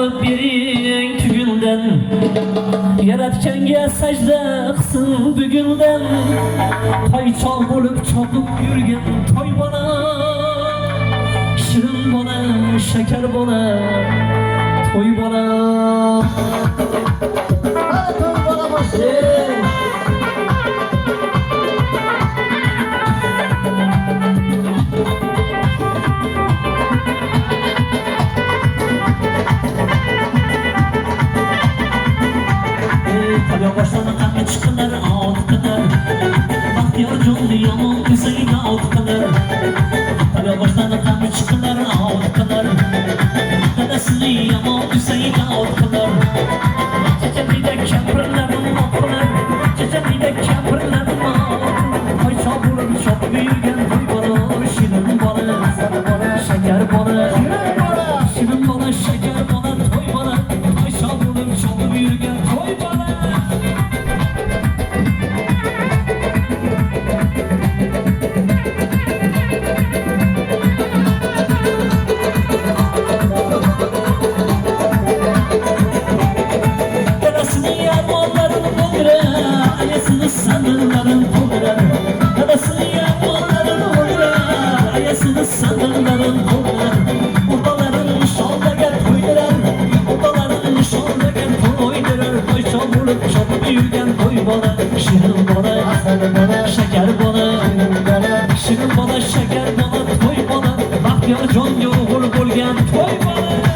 olib bering tugundan, yaratganga sajda qilsin bugundan. Toychoq bo'lib chopib yurgan toy bola, shirin bola, shakar bola, toy bola. Toy bola boshi. Boshlarına qanqa chiqinlar olqinar, baxtiyor jonli yomon ko'zingga olqinar. Boshlarına qanqa chiqinlar olqinar, dadasini yomon ko'zingga olqinar. Chechamida kampirlarim olqinar, chechamida kampirlarim olqinar. Toychoq bo'lib chopib yurgan toy bola, shirin bola, shakar bola, shirin bola, shakar bola, toy bola. Toychoq bo'lib chopib yurgan toy bola. Sandırların koylar, odaların şaldaga toydirar, odaların şaldaga toydirar. Toychoq bo'lib chopib yurgan toy bola, shirin bola, shakar bola, shirin bola, shakar bola, toy bola. Baxtiyor jonga o'g'il bo'lgan toy bola.